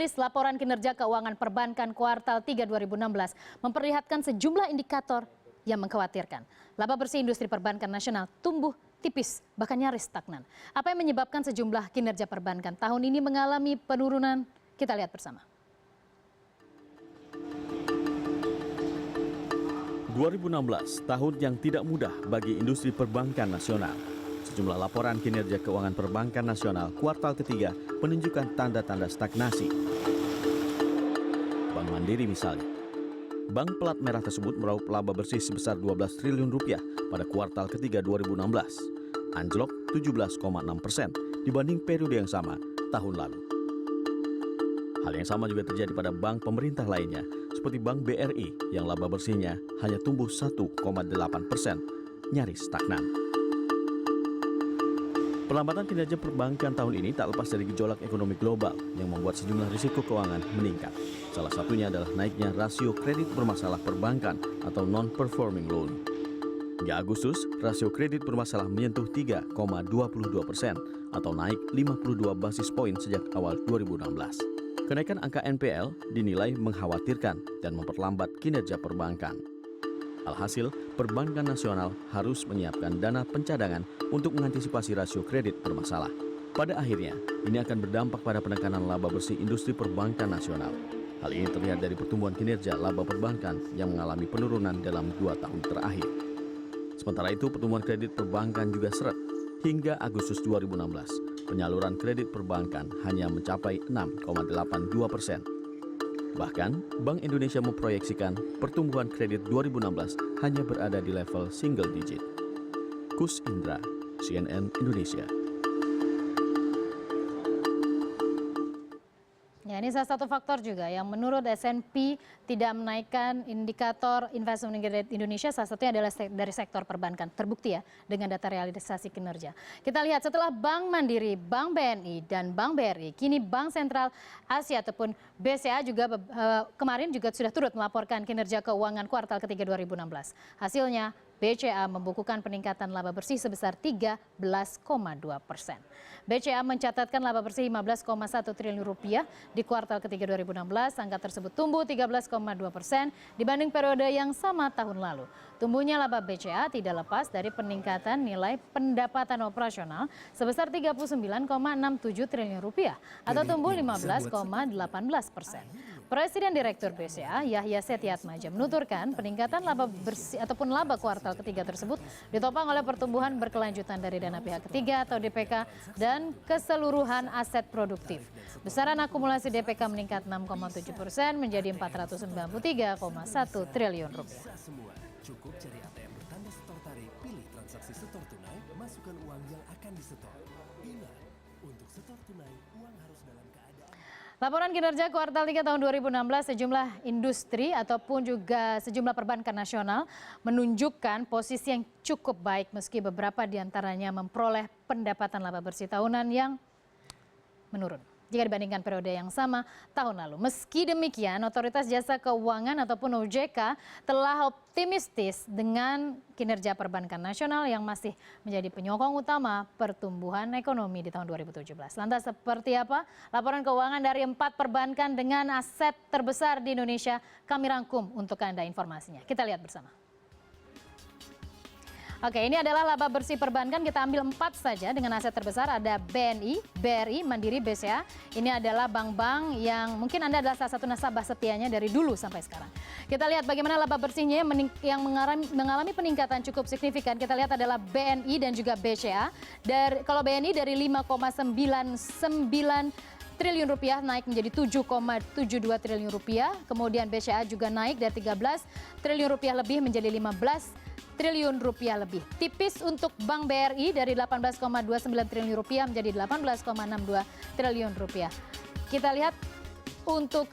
Laporan kinerja keuangan perbankan kuartal 3 2016 memperlihatkan sejumlah indikator yang mengkhawatirkan. Laba bersih industri perbankan nasional tumbuh tipis, bahkan nyaris stagnan. Apa yang menyebabkan sejumlah kinerja perbankan tahun ini mengalami penurunan? Kita lihat bersama. 2016, tahun yang tidak mudah bagi industri perbankan nasional. Sejumlah laporan kinerja keuangan perbankan nasional kuartal ketiga menunjukkan tanda-tanda stagnasi. Bank Mandiri misalnya. Bank pelat merah tersebut meraup laba bersih sebesar 12 triliun rupiah pada kuartal ketiga 2016, anjlok 17,6% dibanding periode yang sama tahun lalu. Hal yang sama juga terjadi pada bank pemerintah lainnya, seperti Bank BRI yang laba bersihnya hanya tumbuh 1,8%, nyaris stagnan. Perlambatan kinerja perbankan tahun ini tak lepas dari gejolak ekonomi global yang membuat sejumlah risiko keuangan meningkat. Salah satunya adalah naiknya rasio kredit bermasalah perbankan atau non-performing loan. Hingga Agustus, rasio kredit bermasalah menyentuh 3,22% atau naik 52 basis poin sejak awal 2016. Kenaikan angka NPL dinilai mengkhawatirkan dan memperlambat kinerja perbankan. Alhasil, perbankan nasional harus menyiapkan dana pencadangan untuk mengantisipasi rasio kredit bermasalah. Pada akhirnya, ini akan berdampak pada penekanan laba bersih industri perbankan nasional. Hal ini terlihat dari pertumbuhan kinerja laba perbankan yang mengalami penurunan dalam 2 tahun terakhir. Sementara itu, pertumbuhan kredit perbankan juga seret. Hingga Agustus 2016, penyaluran kredit perbankan hanya mencapai 6,82%. Bahkan, Bank Indonesia memproyeksikan pertumbuhan kredit 2016 hanya berada di level single digit. Kus Indra, CNN Indonesia. Ya, ini salah satu faktor juga yang menurut S&P tidak menaikkan indikator investment grade Indonesia, salah satunya adalah dari sektor perbankan. Terbukti ya dengan data realisasi kinerja. Kita lihat setelah Bank Mandiri, Bank BNI, dan Bank BRI, kini Bank Sentral Asia ataupun BCA juga kemarin juga sudah turut melaporkan kinerja keuangan kuartal ketiga 2016. Hasilnya, BCA membukukan peningkatan laba bersih sebesar 13,2%. BCA mencatatkan laba bersih 15,1 triliun rupiah di kuartal ketiga 2016. Angka tersebut tumbuh 13,2% dibanding periode yang sama tahun lalu. Tumbuhnya laba BCA tidak lepas dari peningkatan nilai pendapatan operasional sebesar 39,67 triliun rupiah atau tumbuh 15,18%. Presiden Direktur BCA Yahya Setiatmaja menuturkan peningkatan laba bersih ataupun laba kuartal ketiga tersebut ditopang oleh pertumbuhan berkelanjutan dari dana pihak ketiga atau DPK dan keseluruhan aset produktif. Besaran akumulasi DPK meningkat 6,7% menjadi 493,1 triliun rupiah. Cukup cari ATM bertanda setor tarik, pilih transaksi setor tunai, masukkan uang yang akan disetor. Ingat, untuk setor tunai, uang harus dalam keadaan. Laporan kinerja kuartal 3 tahun 2016 sejumlah industri ataupun juga sejumlah perbankan nasional menunjukkan posisi yang cukup baik meski beberapa diantaranya memperoleh pendapatan laba bersih tahunan yang menurun jika dibandingkan periode yang sama tahun lalu. Meski demikian, Otoritas Jasa Keuangan ataupun OJK telah optimistis dengan kinerja perbankan nasional yang masih menjadi penyokong utama pertumbuhan ekonomi di tahun 2017. Lantas seperti apa laporan keuangan dari 4 perbankan dengan aset terbesar di Indonesia? Kami rangkum untuk Anda informasinya. Kita lihat bersama. Oke, ini adalah laba bersih perbankan. Kita ambil 4 saja dengan aset terbesar. Ada BNI, BRI, Mandiri, BCA. Ini adalah bank-bank yang mungkin Anda adalah salah satu nasabah setianya dari dulu sampai sekarang. Kita lihat bagaimana laba bersihnya yang mengalami peningkatan cukup signifikan. Kita lihat adalah BNI dan juga BCA. Kalau BNI dari 5,99 triliun rupiah naik menjadi 7,72 triliun rupiah. Kemudian BCA juga naik dari 13 triliun rupiah lebih menjadi 15 triliun rupiah lebih. Tipis untuk Bank BRI dari 18,29 triliun rupiah menjadi 18,62 triliun rupiah. Kita lihat untuk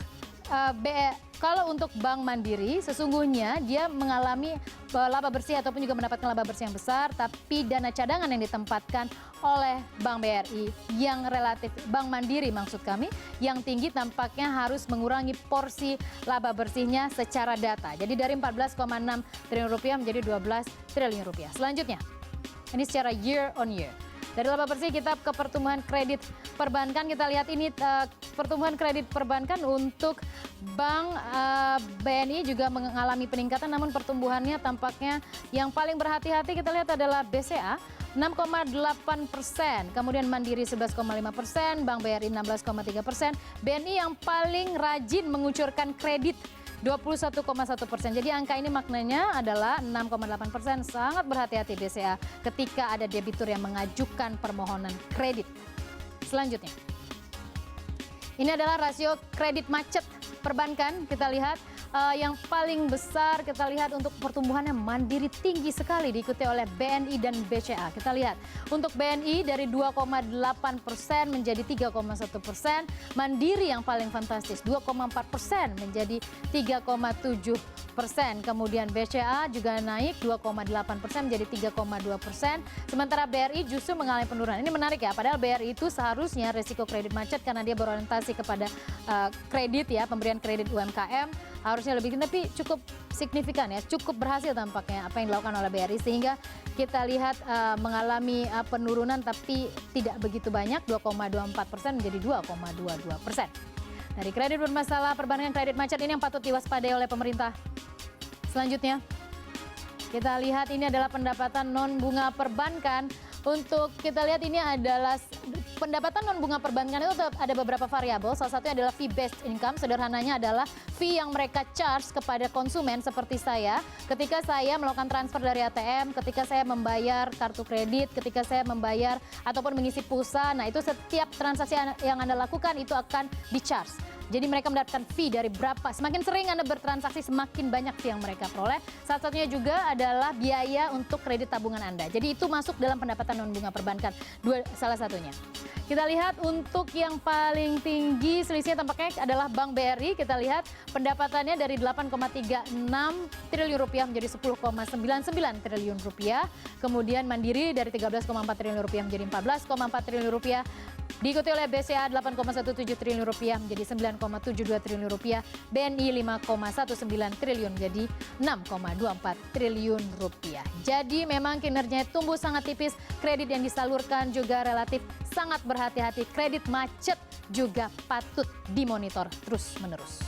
kalau untuk Bank Mandiri sesungguhnya dia mengalami laba bersih ataupun juga mendapatkan laba bersih yang besar, tapi dana cadangan yang ditempatkan oleh Bank BRI yang relatif, Bank Mandiri maksud kami, yang tinggi tampaknya harus mengurangi porsi laba bersihnya secara data. Jadi dari 14,6 triliun rupiah menjadi 12 triliun rupiah. Selanjutnya, ini secara year on year. Dari laba bersih kita ke pertumbuhan kredit perbankan. Kita lihat ini pertumbuhan kredit perbankan untuk Bank BNI juga mengalami peningkatan, namun pertumbuhannya tampaknya yang paling berhati-hati kita lihat adalah BCA 6,8%, kemudian Mandiri 11,5%, Bank BRI 16,3%, BNI yang paling rajin mengucurkan kredit 21,1%. Jadi angka ini maknanya adalah 6,8%. Sangat berhati-hati BCA ketika ada debitur yang mengajukan permohonan kredit. Selanjutnya, ini adalah rasio kredit macet perbankan. Kita lihat yang paling besar kita lihat untuk pertumbuhannya Mandiri tinggi sekali diikuti oleh BNI dan BCA. Kita lihat untuk BNI dari 2,8% menjadi 3,1%, Mandiri yang paling fantastis 2,4% menjadi 3,7%. Kemudian BCA juga naik 2,8% menjadi 3,2%. Sementara BRI justru mengalami penurunan. Ini menarik ya, padahal BRI itu seharusnya resiko kredit macet karena dia berorientasi kepada kredit ya, pemberian kredit UMKM harusnya lebih tinggi, tapi cukup signifikan ya, cukup berhasil tampaknya apa yang dilakukan oleh BRI sehingga kita lihat mengalami penurunan tapi tidak begitu banyak 2,24% menjadi 2,22%. Dari kredit bermasalah perbankan kredit macet ini yang patut diwaspadai oleh pemerintah. Selanjutnya kita lihat ini adalah pendapatan non bunga perbankan. Untuk kita lihat ini adalah pendapatan non bunga perbankan itu ada beberapa variabel. Salah satunya adalah fee based income. Sederhananya adalah fee yang mereka charge kepada konsumen seperti saya. Ketika saya melakukan transfer dari ATM, ketika saya membayar kartu kredit, ketika saya membayar ataupun mengisi pulsa. Nah itu setiap transaksi yang Anda lakukan itu akan di-charge. Jadi mereka mendapatkan fee dari berapa. Semakin sering Anda bertransaksi, semakin banyak fee yang mereka peroleh. Salah satunya juga adalah biaya untuk kredit tabungan Anda. Jadi itu masuk dalam pendapatan non bunga perbankan. Salah satunya. Kita lihat untuk yang paling tinggi selisihnya tampaknya adalah Bank BRI. Kita lihat pendapatannya dari 8,36 triliun rupiah menjadi 10,99 triliun rupiah. Kemudian Mandiri dari 13,4 triliun rupiah menjadi 14,4 triliun rupiah. Diikuti oleh BCA 8,17 triliun rupiah menjadi 9,72 triliun rupiah. BNI 5,19 triliun menjadi 6,24 triliun rupiah. Jadi memang kinerjanya tumbuh sangat tipis. Kredit yang disalurkan juga relatif sangat berhati-hati. Kredit macet juga patut dimonitor terus-menerus.